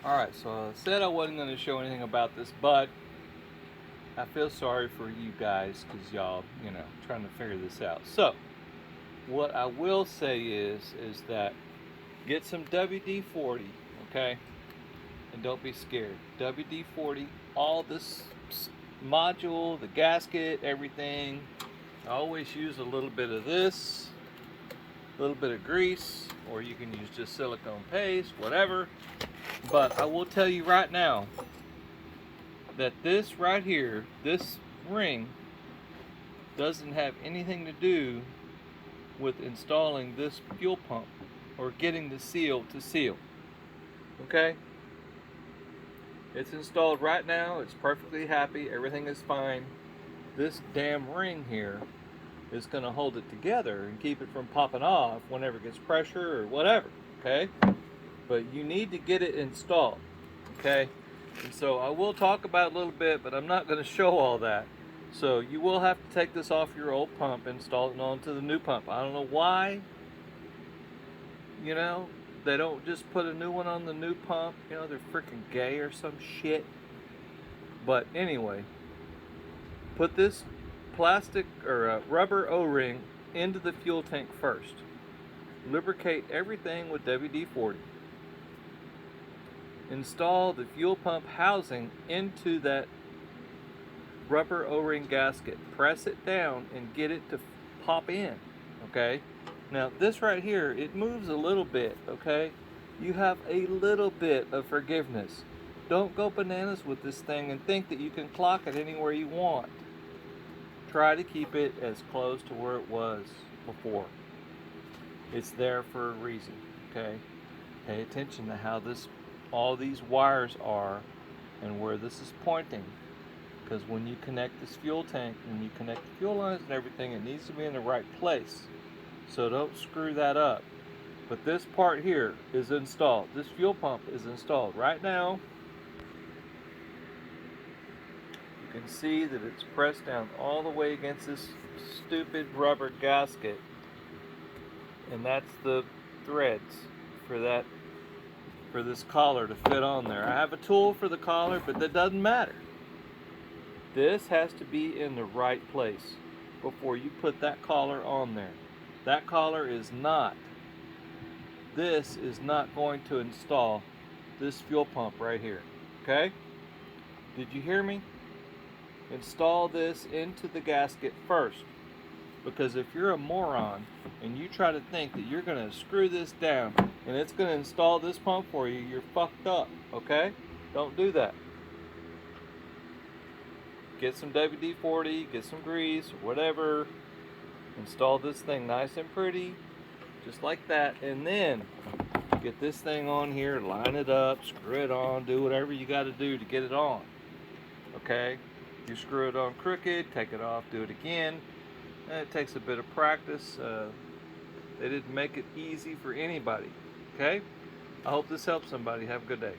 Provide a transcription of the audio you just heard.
Alright, so I said I wasn't going to show anything about this, but I feel sorry for you guys because y'all, trying to figure this out. So, what I will say is that get some WD-40, okay? And don't be scared. WD-40, all this module, the gasket, everything. I always use a little bit of this, a little bit of grease, or you can use just silicone paste, whatever. But I will tell you right now that this right here, this ring, doesn't have anything to do with installing this fuel pump or getting the seal to seal. Okay? It's installed right now. It's perfectly happy. Everything is fine. This damn ring here is going to hold it together and keep it from popping off whenever it gets pressure or whatever. Okay? But you need to get it installed. Okay? And so I will talk about it a little bit, but I'm not going to show all that. So you will have to take this off your old pump and install it onto the new pump. I don't know why, they don't just put a new one on the new pump. They're freaking gay or some shit. But anyway, put this plastic or rubber O-ring into the fuel tank first. Lubricate everything with WD-40. Install the fuel pump housing into that rubber O-ring gasket. Press it down and get it to pop in. Okay? Now this right here, it moves a little bit. Okay? You have a little bit of forgiveness. Don't go bananas with this thing and think that you can clock it anywhere you want. Try to keep it as close to where it was before. It's there for a reason. Okay? Pay attention to how all these wires are and where this is pointing, because when you connect this fuel tank and you connect the fuel lines and everything, it needs to be in the right place, so don't screw that up. But this part here is installed. This fuel pump is installed right now. You can see that it's pressed down all the way against this stupid rubber gasket, and that's the threads for this collar to fit on there. I have a tool for the collar, but that doesn't matter. This has to be in the right place before you put that collar on there. That collar is not. This is not going to install this fuel pump right here. Okay? Did you hear me? Install this into the gasket first. Because if you're a moron and you try to think that you're going to screw this down and it's going to install this pump for you, you're fucked up, okay? Don't do that. Get some WD-40, get some grease, or whatever. Install this thing nice and pretty, just like that. And then get this thing on here, line it up, screw it on, do whatever you got to do to get it on, okay? You screw it on crooked, take it off, do it again. It takes a bit of practice. They didn't make it easy for anybody. Okay? I hope this helps somebody. Have a good day.